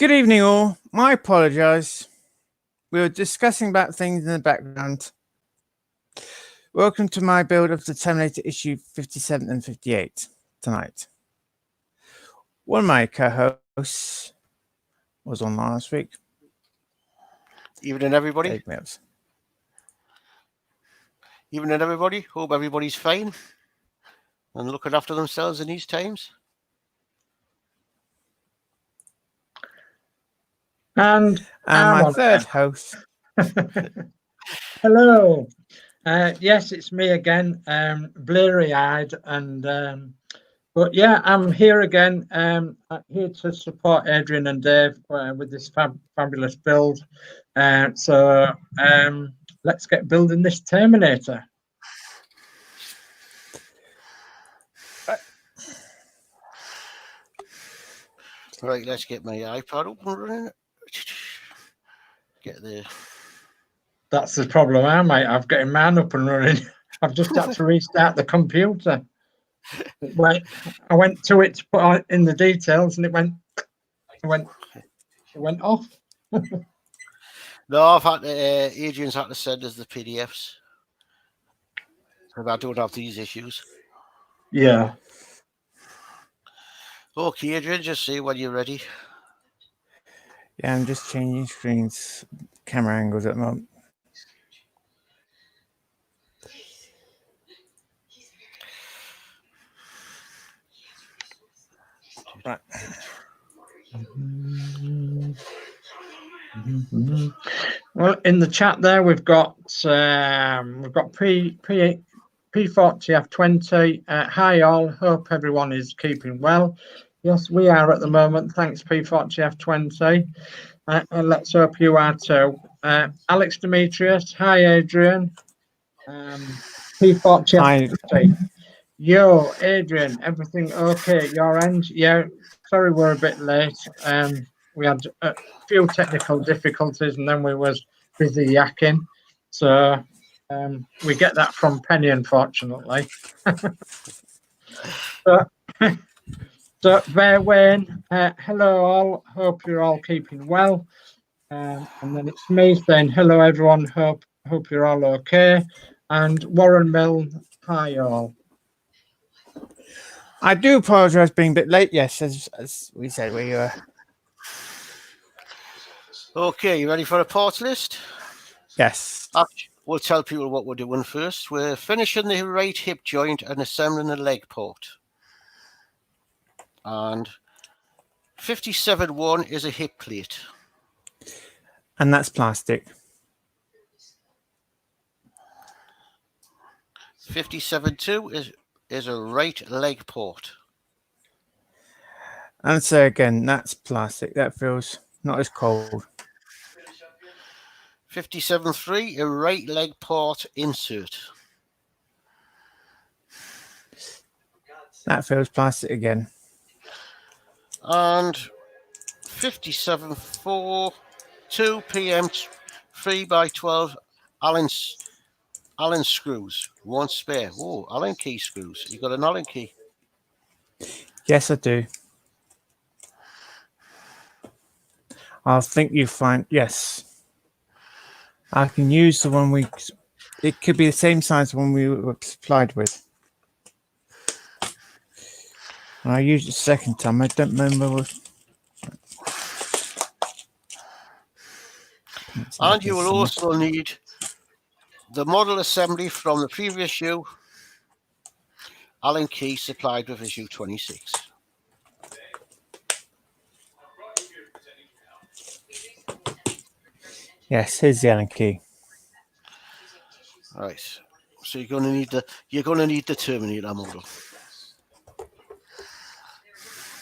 Good evening, all. I apologise. We were discussing about things in the background. Welcome to my build of the Terminator issue 57 and 58 tonight. One of my co-hosts was on last week. Evening, everybody. Evening, everybody. Hope everybody's fine and looking after themselves in these times. And my third host. Hello. Yes, it's me again, bleary-eyed, and but yeah, I'm here again. Here to support Adrian and Dave with this fabulous build. So let's get building this Terminator. Right, let's get my iPad open and running. Get there. That's the problem I might have getting mine up and running. I've just had to restart the computer. I went to it to put in the details, and it went off. No, I've had Adrian's had to send us the PDFs. I don't have these issues. Yeah. Okay, Adrian, just say when you're ready. Yeah, I'm just changing screens, camera angles at the moment. Right. Well, in the chat there, we've got P40F20. Hi all, hope everyone is keeping well. Yes, we are at the moment. Thanks, P40F20. And let's hope you are too. Alex Demetrius, hi Adrian. P40F20. Yo, Adrian, everything okay at your end? Yeah, sorry we're a bit late. We had a few technical difficulties and then we was busy yakking. So we get that from Penny, unfortunately. So Bear Wayne, hello all, hope you're all keeping well. And then it's me saying hello everyone, hope you're all okay. And Warren Mill, hi all. I do apologise being a bit late. Yes, as we said, we were. Okay, you ready for a parts list? Yes. We'll tell people what we're doing first. We're finishing the right hip joint and assembling the leg port. And 57.1 is a hip plate. And that's plastic. 57.2 is a right leg port. And so again, that's plastic. That feels not as cold. 57.3, a right leg port insert. That feels plastic again. And 57.4, 2 PM 3x12 Allen screws, one spare. Oh, Allen key screws. You got an Allen key? Yes, I do. I think you find, yes. I can use the one it could be the same size as one we were supplied with. And I used it the second time. I don't remember what. And you will also need the model assembly from the previous issue, Allen key supplied with issue 26. Yes, here's the Allen key. Right. So you're going to need the Terminator model.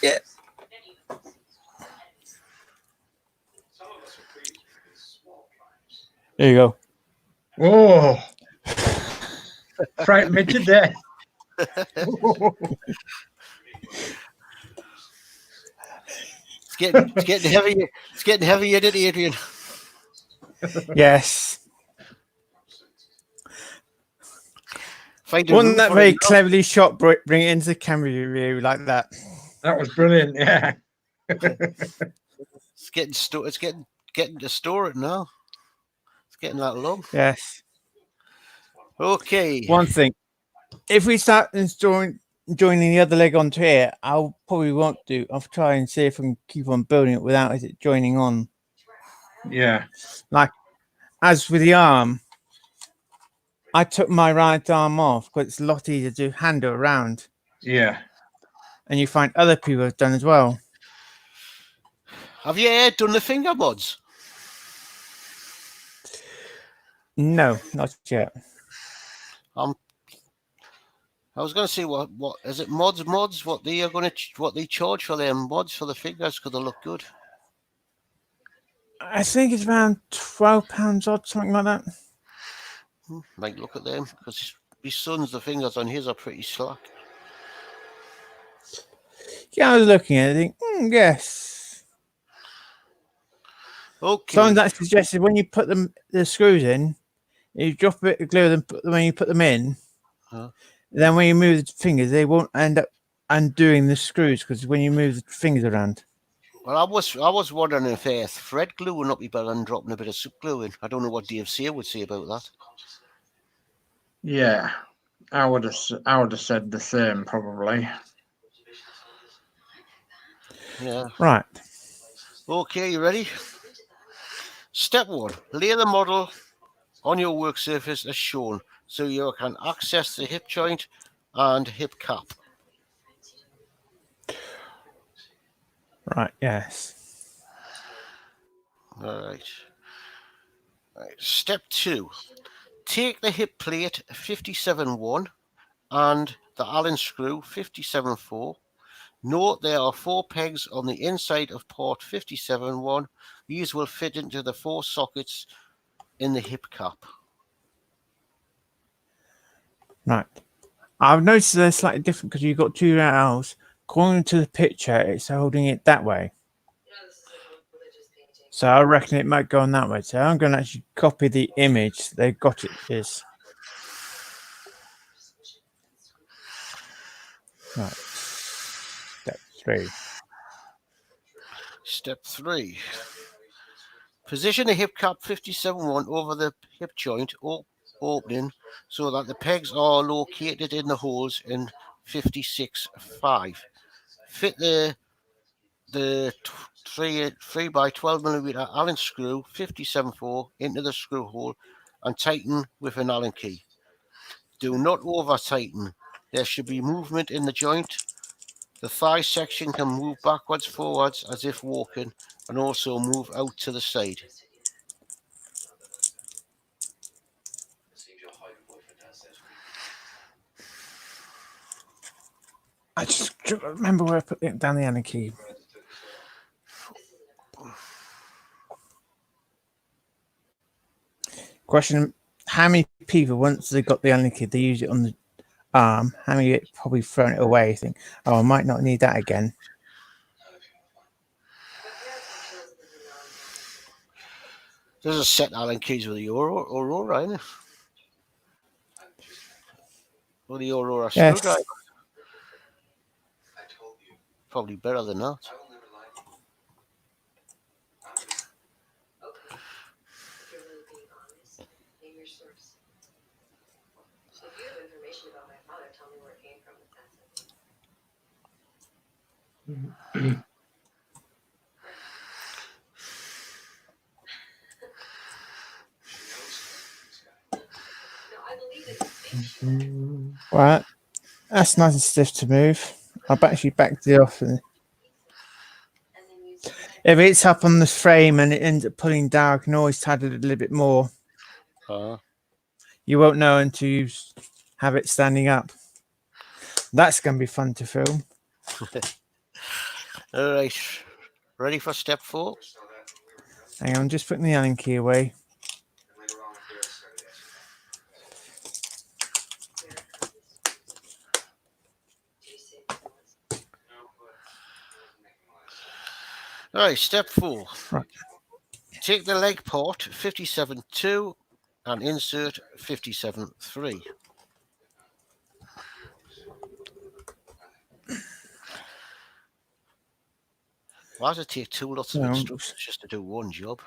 Yeah. There you go. Oh, frightened me to death. It's getting heavy. It's getting heavy, isn't it, Adrian? Yes. Wasn't that very cleverly shot? Bring it into the camera view like that. That was brilliant. Yeah. getting to store it now. It's getting that long. Yes. Okay. One thing, if we start joining the other leg onto here, I'll probably won't do. I'll try and see if I can keep on building it without it joining on. Yeah. Like as with the arm, I took my right arm off because it's a lot easier to handle around. Yeah. And you find other people have done as well. Have you done the finger mods? No, not yet. I was going to say what is it mods what they are going to what they charge for their mods for the fingers because they look good. I think it's around £12 odd, something like that. Might look at them because his son's the fingers on his are pretty slack. Yeah, I was looking at it. I think, yes. Okay. Someone's actually suggested when you put the screws in, you drop a bit of glue and when you put them in, then when you move the fingers, they won't end up undoing the screws because when you move the fingers around. Well, I was wondering if thread glue would not be better than dropping a bit of super glue in. I don't know what Dave Sear would say about that. Yeah, I would have said the same probably. Yeah. Right. Okay, you ready? Step 1: lay the model on your work surface as shown, so you can access the hip joint and hip cap. Right. Yes. All right. Step 2: take the hip plate 57.1 and the Allen screw 57.4. Note there are 4 pegs on the inside of port 57.1. These will fit into the 4 sockets in the hip cap. Right. I've noticed they're slightly different because you've got 2 rails. According to the picture, it's holding it that way. So I reckon it might go on that way. So I'm going to actually copy the image they've got it is. Right. Step 3. Step 3. Position the hip cap 57.1 over the hip joint opening so that the pegs are located in the holes in 56.5. Fit the 3 by 12 millimeter Allen screw 57.4 into the screw hole and tighten with an Allen key. Do not over tighten. There should be movement in the joint. The thigh section can move backwards, forwards as if walking, and also move out to the side. I just remember where I put it down the Allen key. Question: how many people, once they got the Allen key, they use it on the arm? How many probably thrown it away? Think, oh, I might not need that again. There's a set Allen keys with the Aurora, isn't it? Or the Aurora screwdriver. Probably better than that. Right, that's nice and stiff to move. I've actually backed it off. If it's up on the frame and it ends up pulling down, I can always tighten it a little bit more. You won't know until you have it standing up. That's going to be fun to film. All right, ready for step 4? Hang on, just putting the Allen key away. All right, step 4. Right. Take the leg port 57.2 and insert 57.3. Why does it take two lots of No. instructions just to do one job?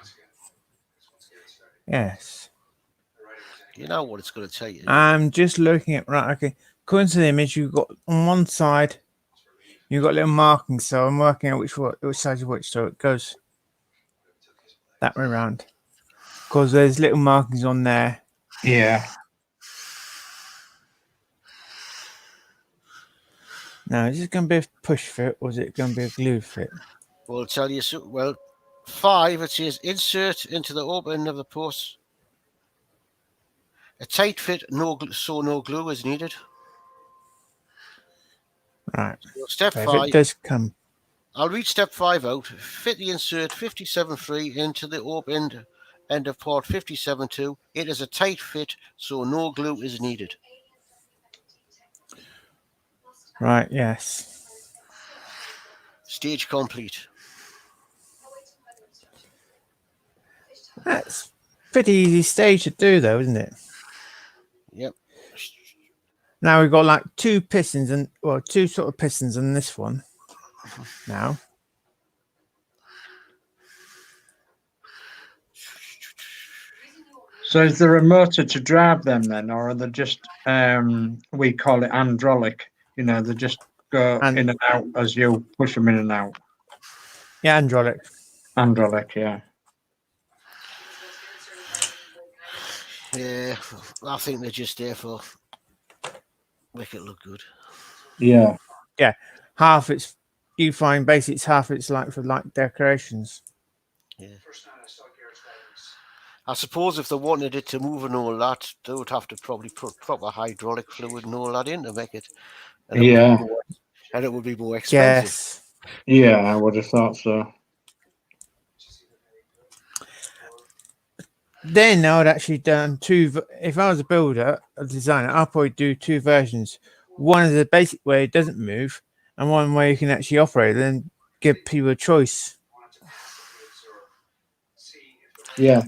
Yes. You know what it's going to tell you. I'm just looking at, right, okay. According to the image, you've got on one side, you've got little markings, so I'm working out which side is which, so it goes that way around. Because there's little markings on there. Yeah. Now, is it going to be a push fit or is it going to be a glue fit? We'll tell you. So, well, 5, it says insert into the open of the post. A tight fit, no glue is needed. Right. So step So if 5. it does come. I'll read step 5 out. Fit the insert 57.3 into the open end of port 57.2. It is a tight fit, so no glue is needed. Right, yes. Stage complete. That's a pretty easy stage to do, though, isn't it? Yep. Now we've got like two pistons and, well, two sort of pistons on this one. Now. So is there a motor to drive them then, or are they just we call it hydraulic? You know, they just go in and out as you push them in and out. Yeah, hydraulic. Hydraulic, yeah. Yeah, I think they're just there for make it look good. Yeah. Yeah. Half it's, you find basically it's half it's like for like decorations. Yeah. I suppose if they wanted it to move and all that, they would have to probably put proper hydraulic fluid and all that in to make it. And it would be more expensive. Yes. Yeah, I would have thought so. Then I would actually done two. If I was a builder, a designer, I'll probably do two versions. One is the basic way it doesn't move, and one where you can actually operate it and give people a choice. Yeah.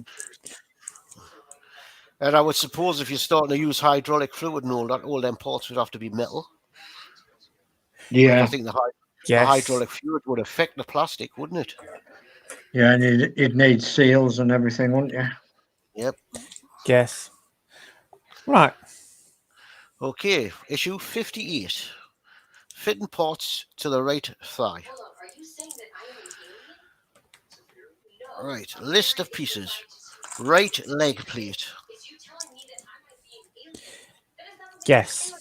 And I would suppose if you're starting to use hydraulic fluid and all that, all them parts would have to be metal. Yeah. I think the Yes. hydraulic fluid would affect the plastic, wouldn't it? Yeah, and you'd need seals and everything, wouldn't you? Yep. Yes. Right. Okay, issue 58. Fitting parts to the right thigh. Right, list of pieces. Right leg plate. Yes.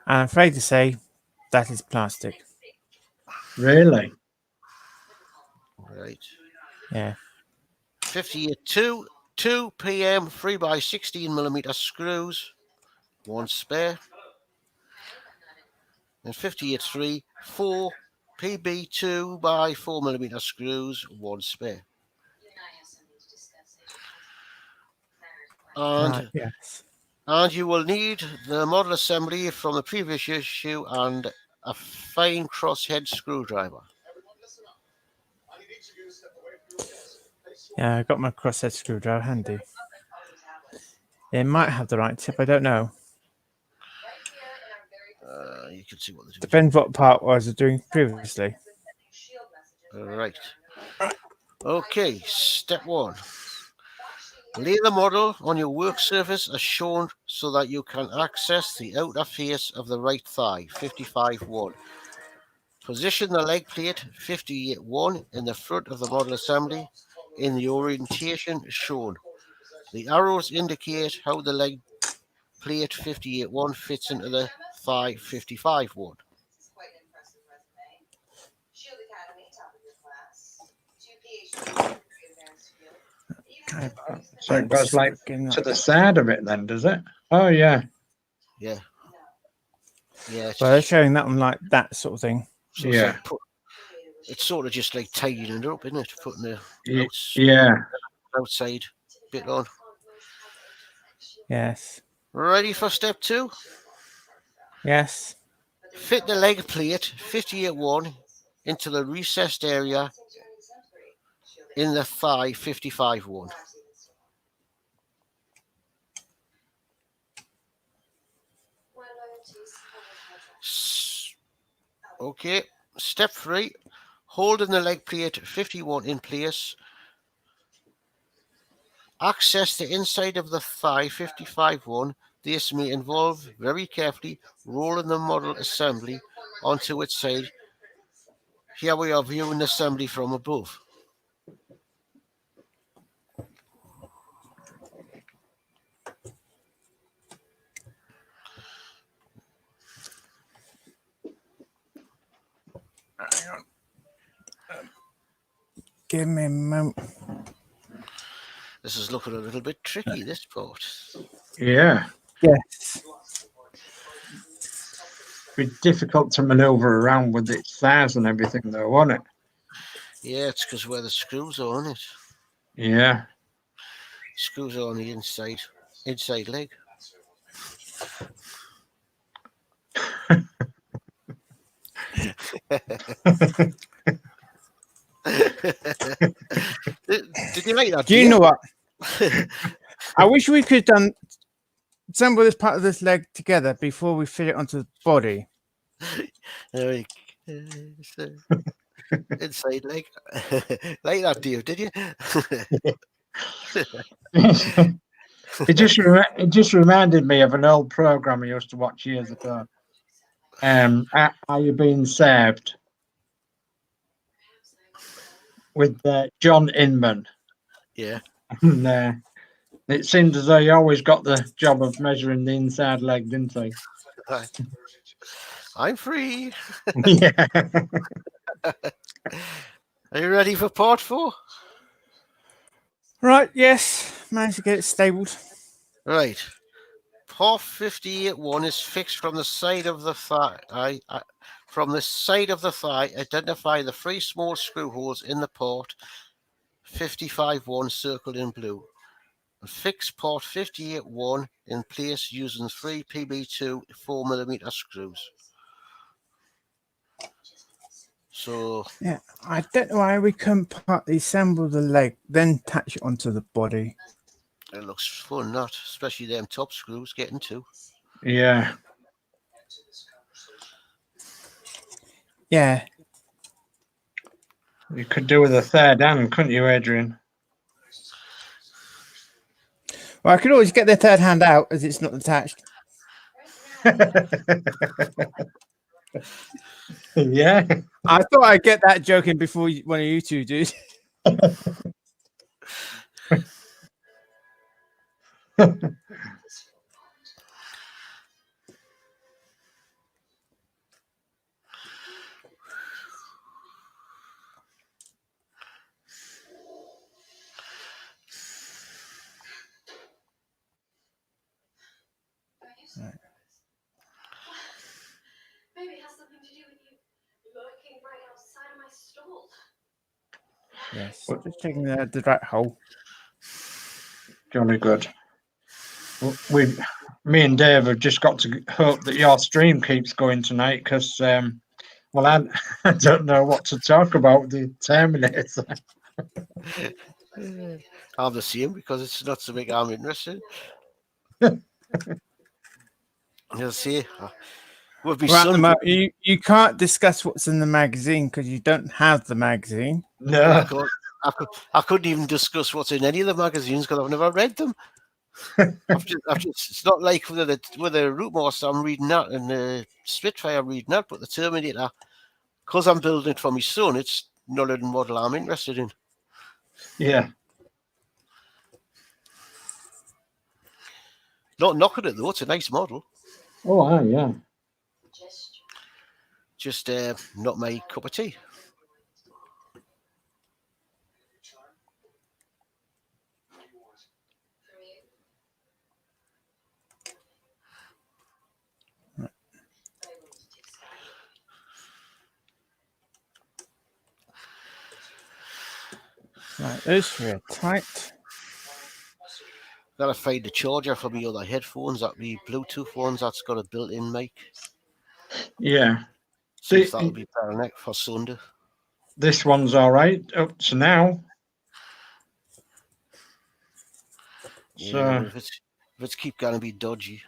I'm afraid to say that is plastic. Really? Right. Yeah. 58. 2 PM 3x16mm screws. One spare. And 58.3. 4 PB 2x4mm screws. One spare. Right. Yes. And you will need the model assembly from the previous issue and a fine crosshead screwdriver. Yeah, I got my crosshead screwdriver handy. It might have the right tip. I don't know. You can see what they're doing. Depends what part I was doing previously. Right. Okay, step 1. Lay the model on your work surface as shown so that you can access the outer face of the right thigh, 55-1. Position the leg plate, 58-1, in the front of the model assembly in the orientation shown. The arrows indicate how the leg plate 58-1 fits into the thigh 55-1. So it goes like to the side of it then, does it? Oh, yeah. Yeah. Yeah. Well, they're showing that one like that sort of thing. So Yeah. It's sort of just like tidying it up, isn't it? Putting the outside bit on. Yes. Ready for step 2? Yes. Fit the leg plate 58-1 into the recessed area in the thigh 55-1. Okay, Step 3, holding the leg plate 51 in place. Access the inside of the thigh 55-1. This may involve very carefully rolling the model assembly onto its side. Here we are viewing the assembly from above. Hang on. Give me a moment. This is looking a little bit tricky, this part. Yeah. Yes. Be difficult to maneuver around with its size and everything, though, won't it? Yeah, it's because where the screws are on it. Yeah. Screws are on the inside leg. Did you like that? Do you know what? I wish we could assemble this part of this leg together before we fit it onto the body. Inside leg. Like that, Dave, did you? It just reminded me of an old program I used to watch years ago. Are You Being Saved? With John Inman. Yeah. And it seemed as though he always got the job of measuring the inside leg, didn't he? I'm free. Yeah. Are you ready for part 4? Right, yes. Managed to get it stabled. Right. Part 58-1 is fixed from the side of the thigh. From the side of the thigh, identify the 3 small screw holes in the part 55-1 circled in blue. And fix part 58-1 in place using 3 PB2 4mm screws. So Yeah, I don't know why we couldn't partly assemble the leg, then attach it onto the body. it looks fun, not especially them top screws getting to. Yeah. Yeah. You could do with a third hand, couldn't you, Adrian? Well, I could always get the third hand out as it's not attached. Yeah. I thought I'd get that joke in before one of you two did. Right. Maybe it has something to do with you lurking right outside of my stall. Yes, just checking the right hole. Jolly good. Me and Dave have just got to hope that your stream keeps going tonight because, well, I don't know what to talk about with the Terminator. I'm the same because it's not something I'm interested in. You'll see. With me Right, son, you can't discuss what's in the magazine because you don't have the magazine. No. I couldn't even discuss what's in any of the magazines because I've never read them. It's not like with the Root Master I'm reading that and the Spitfire I'm reading that, but the Terminator, because I'm building it for my son, it's not a model I'm interested in. Yeah. Not knocking it though, it's a nice model. Oh, yeah. Just not my cup of tea. Right, those three are tight. Gotta find the charger for my other headphones, that the Bluetooth ones that's got a built-in mic. Yeah. So that'll be better for Sunday. This one's all right up to now. Yeah, but if it's keep gonna be dodgy.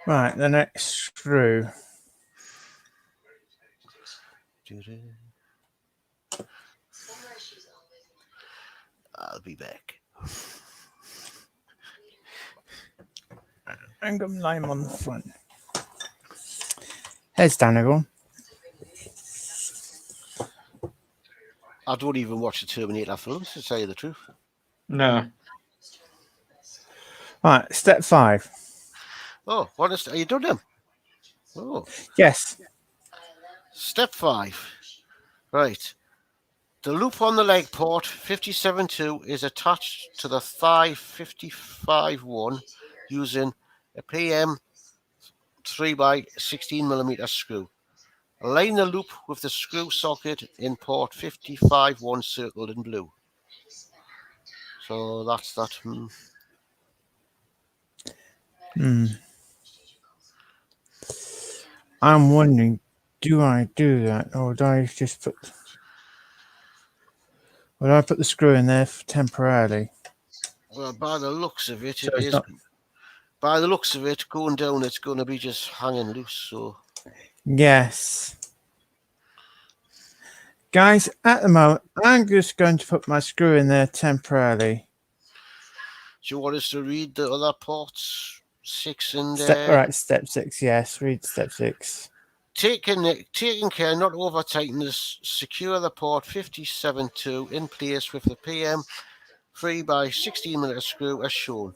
Right, the next screw. I'll be back. I'm going to lie him on the front. Heads down, everyone. I don't even watch the Terminator films, to tell you the truth. No. Right, step 5. Oh, are you done them? Oh, Yes. step 5. Right. The loop on the leg port 57.2 is attached to the thigh 55.1 using a PM 3x16mm screw. Align the loop with the screw socket in port 55.1 circled in blue. So that's that. I'm wondering, do I do that, or do I just put... Or do I put the screw in there temporarily? Well, by the looks of it, So it it's is. not... By the looks of it, going down, it's going to be just hanging loose. So, Yes. Guys, at the moment, I'm just going to put my screw in there temporarily. do you want us to read the other ports? 6 and Right, step 6, yes. Read step 6. taking care not to over tighten this, secure the port 57.2 in place with the PM 3x16mm screw as shown.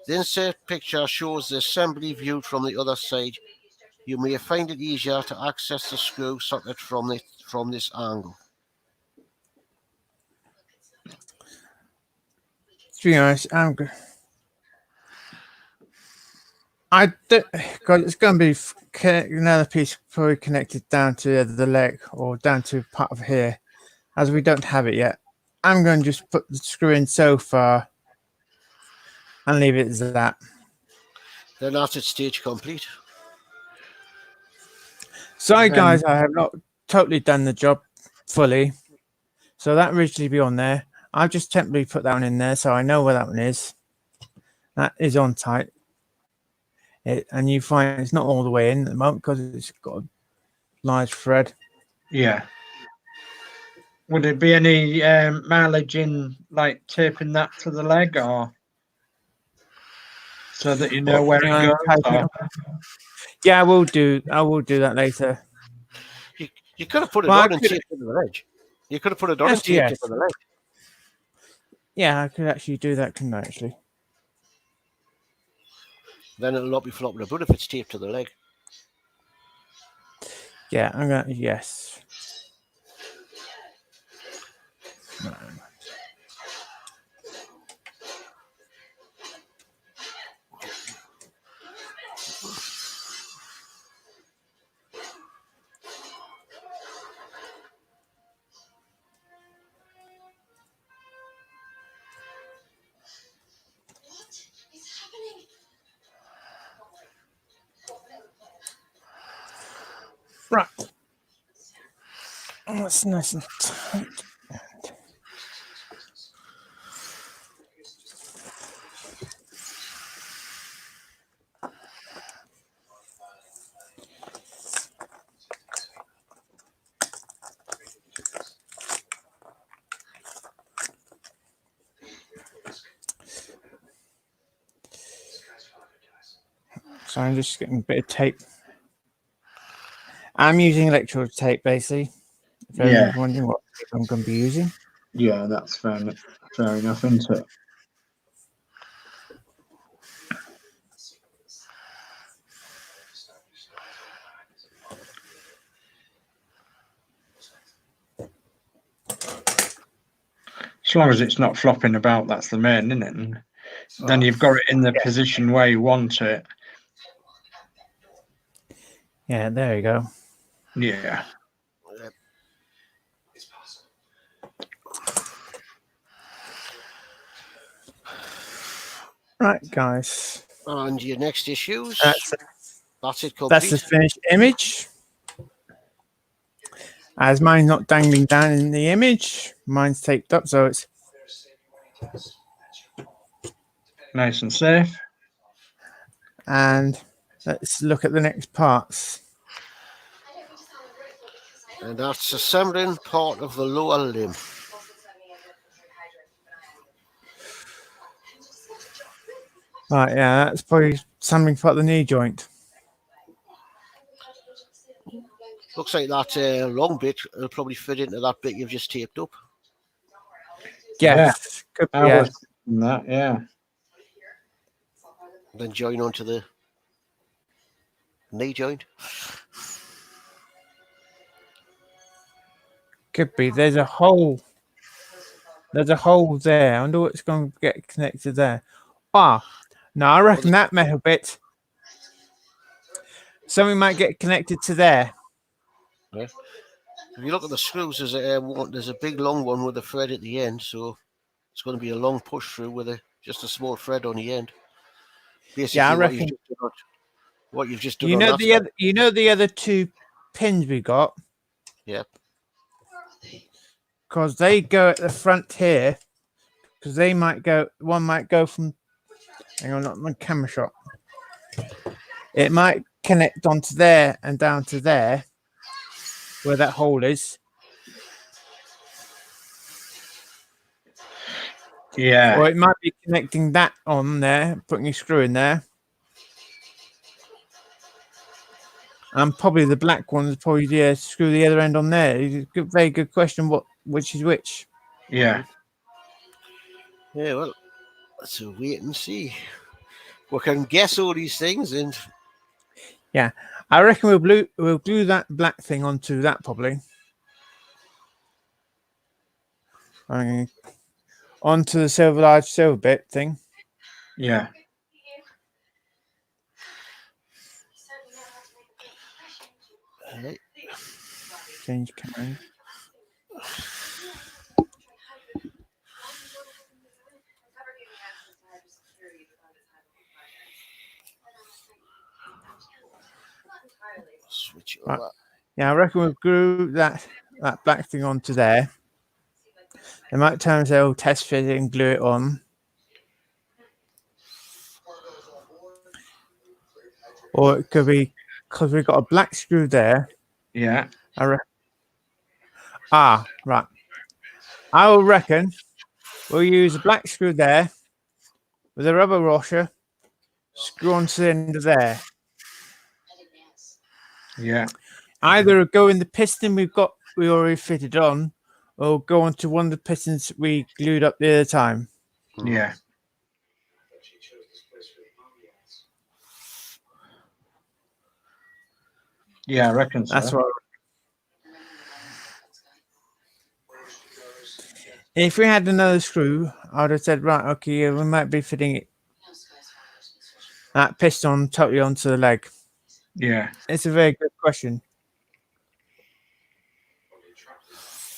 The insert picture shows the assembly viewed from the other side. You may find it easier to access the screw socket from this angle. To be honest, I don't, God, it's going to be another piece probably connected down to the leg or down to part of here, as we don't have it yet. I'm going to just put the screw in so far and leave it as that. Then after stage complete. Sorry, guys, I have not totally done the job fully. So that originally be on there. I've just temporarily put that one in there so I know where that one is. That is on tight. And you find it's not all the way in at the moment because it's got a large thread. Yeah. Would there be any mileage in like taping that to the leg, or so that you know where it goes? Yeah, I will do that later. You could have put it on and taped it to the leg. You could have put it on and taped it to the leg. Yeah, I could actually do that, couldn't I, actually? Then it'll not be flopping about if it's taped to the leg. Yeah, I'm going to, yes. No. Right. Oh, that's nice and tight. So I'm just getting a bit of tape. I'm using electrode tape, basically. If anyone's wondering what I'm going to be using. Yeah, that's fair enough, isn't it? As long as it's not flopping about, that's the main, isn't it? And then you've got it in the position where you want it. Yeah, there you go. Yeah. Right, guys. And your next issues. That's it complete. That's the finished image. As mine's not dangling down in the image, mine's taped up, so it's Nice and safe. And let's look at the next parts. And that's assembling part of the lower limb. Right, yeah, that's probably something for the knee joint. Looks like that long bit will probably fit into that bit you've just taped up. Yes, could be, I yeah. was thinking that, yeah. Then join onto the knee joint. Could be. There's a hole. There's a hole there. I wonder what's going to get connected there. Ah, no, I reckon that metal bit. Something might get connected to there. Yeah. If you look at the screws, there's a big long one with a thread at the end, so it's going to be a long push through with just a small thread on the end. Basically, Yeah, I reckon. What you've just done You on know that the side. other. You know the other two pins we got, Yeah. because they go at the front here. Because they might go. One might go from. Hang on, not my camera shot. It might connect onto there and down to there, where that hole is. Yeah. Or it might be connecting that on there, putting a screw in there. And probably the black one is probably screw the other end on there. It's a very good question. Which is which? Yeah. Yeah, well, let's wait and see. We can guess all these things, and Yeah, I reckon we'll glue that black thing onto that probably. Onto the large silver bit thing. Yeah. Change camera. switch it Right. over. Yeah, I reckon we'll glue that black thing onto there. They might turn and say, "Oh, test fit it and glue it on." Or it could be because we've got a black screw there. Yeah. Right. I will reckon we'll use a black screw there with a rubber washer, screw onto the end of there. Yeah. Either go in the piston we already fitted on, or go onto one of the pistons we glued up the other time. Yeah. Yeah, I reckon so. That's what. If we had another screw, I'd have said, right, okay, yeah, we might be fitting it that piston totally onto the leg. Yeah. It's a very good question.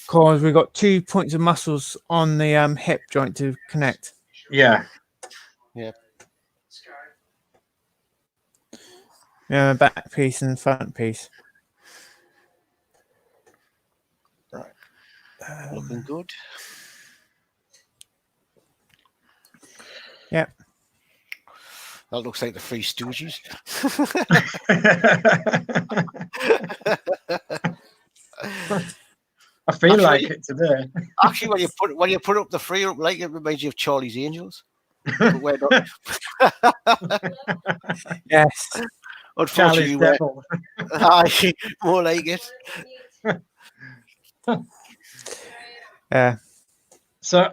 Because we've got 2 points of muscles on the hip joint to connect. Yeah. Yeah. Yeah, back piece and front piece. Right. Looking good. Yep. That looks like the Three Stooges. I feel Actually, like it today. Actually, when you put up the three up, like it reminds you of Charlie's Angels. But we're not. Yes. Unfortunately, Charlie's Devil. more like it. Yeah. So,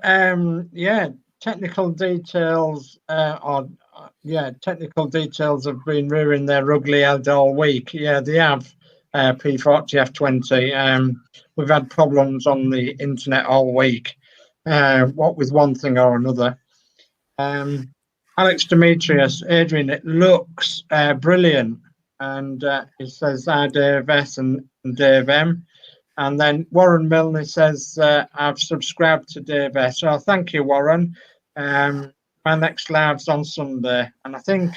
yeah, technical details, technical details have been rearing their ugly head all week. Yeah, they have. P40 F20. We've had problems on the internet all week. What with one thing or another. Alex Demetrius, Adrian, it looks brilliant. And he says, hi, Dave S and Dave M. And then Warren Milner says, I've subscribed to Dave S. So thank you, Warren. My next live's on Sunday. And I think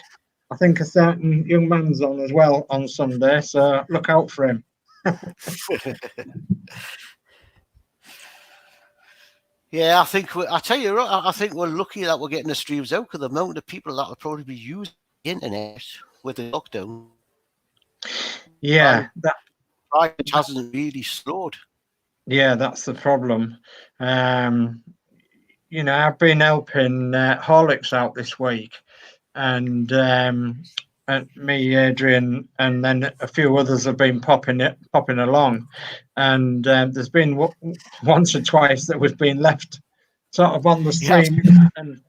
a certain young man's on as well on Sunday. So look out for him. Yeah, I tell you what, I think we're lucky that we're getting the streams out because the amount of people that will probably be using the internet with the lockdown. Yeah, surprised it hasn't really slowed. Yeah, that's the problem. You know, I've been helping Horlicks out this week, and me, Adrian, and then a few others have been popping along, and there's been once or twice that we've been left sort of on the Yes. stream. And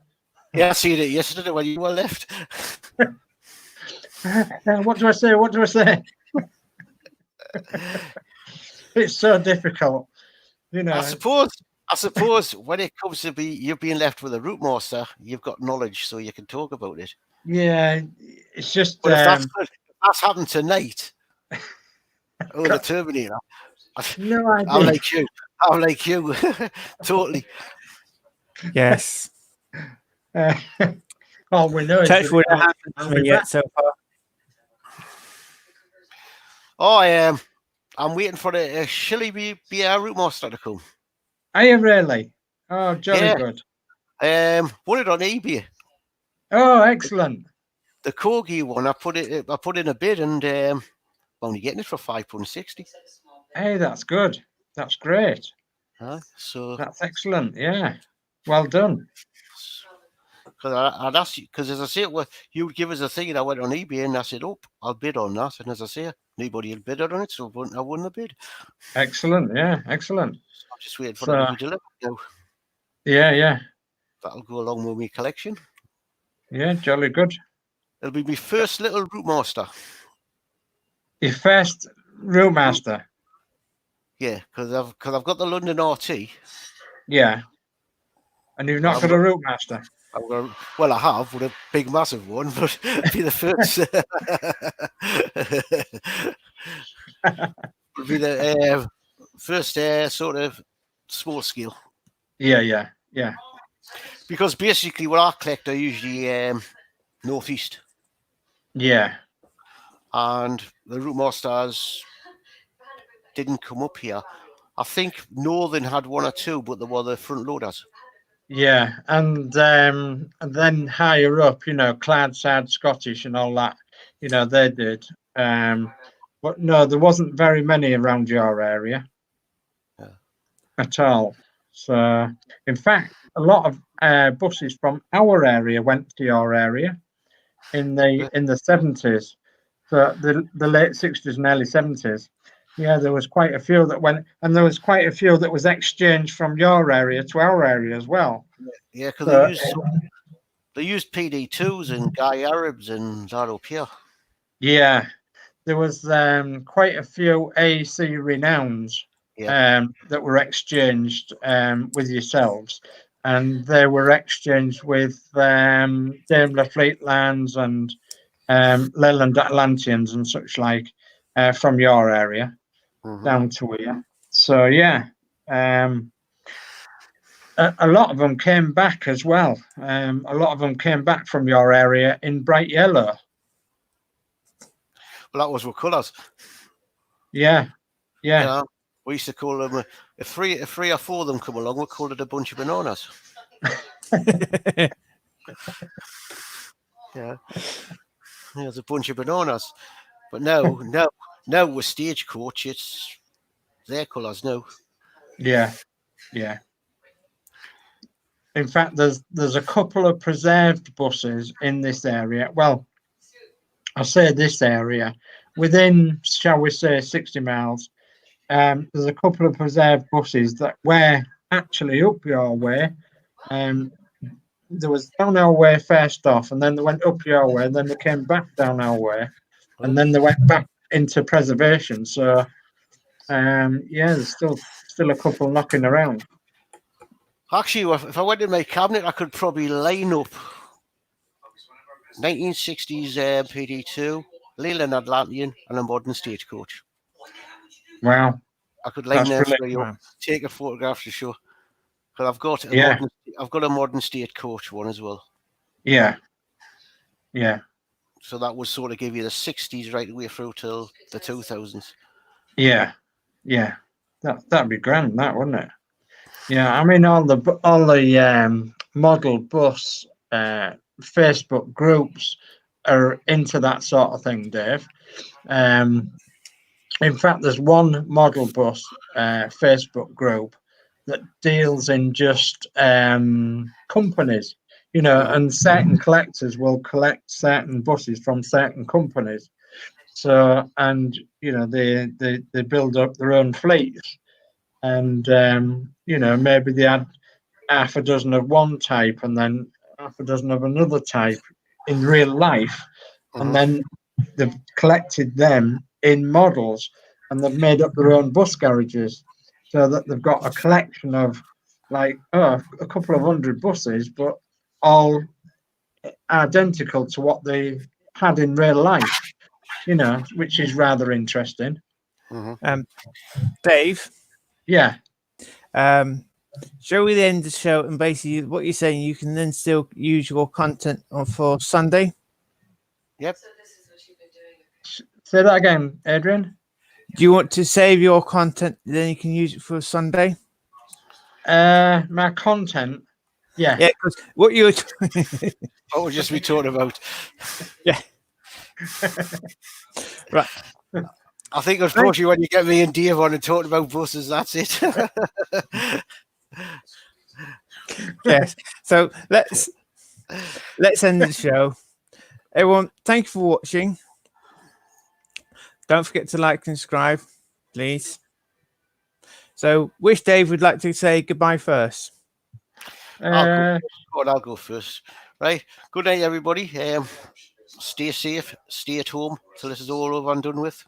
Yeah, I seen it yesterday when you were left. what do I say? What do I say? It's so difficult, you know. I suppose when it comes to you being left with a route master, you've got knowledge, so you can talk about it. Yeah, it's just. But if that's happened tonight, oh, the Terminator. No idea. I'm like you, totally. Yes. All we know is Touch that wood it hasn't happened to me yet so far. Oh, I am. I'm waiting for the Shilly be our route master to come. Are you really? Oh, jolly Yeah. good. Won it on eBay. Oh, excellent. The Corgi one, I put in a bid, and I'm only getting it for £5.60. Hey, that's good. That's great. So That's excellent. Yeah. Well done. because I'd asked you, because as I say, well, you would give us a thing, and I went on eBay and I said, "Oh, I'll bid on that." And as I say, nobody had bid on it, so I wouldn't have bid. Excellent. Yeah. Excellent. So I'm just waiting for it to be delivered now. Yeah. That'll go along with my collection. Yeah. Jolly good. It'll be my first little route master. Your first route master. Yeah, because I've got the London RT. Yeah. And you've not got a route master. Well, I have with a big, massive one, but it'll be the first. It'll be the first sort of small scale. Yeah. Because basically, what I collect are usually northeast. Yeah. And the route masters didn't come up here. I think Northern had one or two, but they were the front loaders. Yeah, and then higher up, you know, Clydeside Scottish and all that, you know, they did. But no, there wasn't very many around your area at all. So, in fact, a lot of buses from our area went to your area in the 70s, so the late 60s and early 70s. Yeah, there was quite a few that went, and there was quite a few that was exchanged from your area to our area as well. Yeah, because they used PD2s and Guy Arabs and that up here. Yeah, there was quite a few AC Renowns that were exchanged with yourselves, and they were exchanged with Daimler Fleetlands and Leyland Atlanteans and such like from your area. Down to here. So yeah, a lot of them came back as well. A lot of them came back from your area in bright yellow. Well, that was what colours. Yeah. You know, we used to call them if three or four of them come along, we called it a bunch of bananas. Yeah, it's a bunch of bananas. But now with Stagecoach, it's their colours now. Yeah. In fact, there's a couple of preserved buses in this area. Well, I say this area within, shall we say, 60 miles. There's a couple of preserved buses that were actually up your way. There was down our way first off, and then they went up your way, and then they came back down our way, and then they went back into preservation. So, there's still a couple knocking around. Actually, if I went in my cabinet, I could probably line up 1960s PD2, Leyland Atlantean, and a modern Stagecoach. Wow. I could line them for you, take a photograph to show. Because I've got a modern Stagecoach one as well. Yeah. So that would sort of give you the 60s right away through till the 2000s. Yeah. That'd be grand, that, wouldn't it? Yeah, I mean all the model bus Facebook groups are into that sort of thing, Dave. In fact, there's one model bus Facebook group that deals in just companies, you know, and certain collectors will collect certain buses from certain companies. So, and you know, they build up their own fleets, and you know, maybe they had half a dozen of one type and then half a dozen of another type in real life, and then they've collected them in models, and they've made up their own bus garages, so that they've got a collection of like a couple of hundred buses, but all identical to what they had in real life, you know, which is rather interesting. Dave, Yeah. shall we end the show? And basically, what you're saying, you can then still use your content for Sunday. Yep. So this is what you've been doing. Say that again, Adrian. Do you want to save your content, then you can use it for Sunday? My content. Yeah. Yeah, because what you're What would just be talking about? yeah. Right. I think unfortunately when you get me and Dave on and talking about buses, that's it. Yes. So let's end the show. Everyone, thank you for watching. Don't forget to like and subscribe, please. So, which Dave would like to say goodbye first? I'll go first. Right. Good night, everybody. Stay safe. Stay at home till this is all over and done with.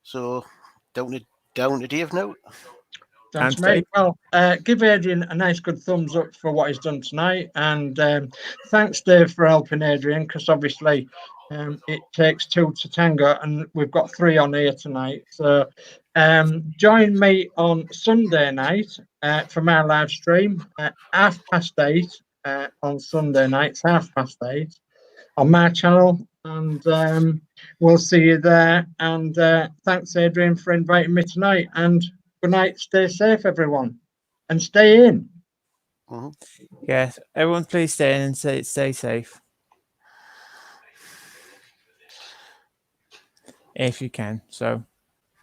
So, down to Dave now. Thanks, And mate. Well, give Adrian a nice good thumbs up for what he's done tonight. And thanks, Dave, for helping Adrian, because obviously it takes two to tango, and we've got three on here tonight. So join me on Sunday night for my live stream at 8:30 on Sunday nights, 8:30 on my channel. And we'll see you there. And thanks, Adrian, for inviting me tonight. And good night. Stay safe, everyone, and stay in. Yes, everyone, please stay in and stay safe if you can. So.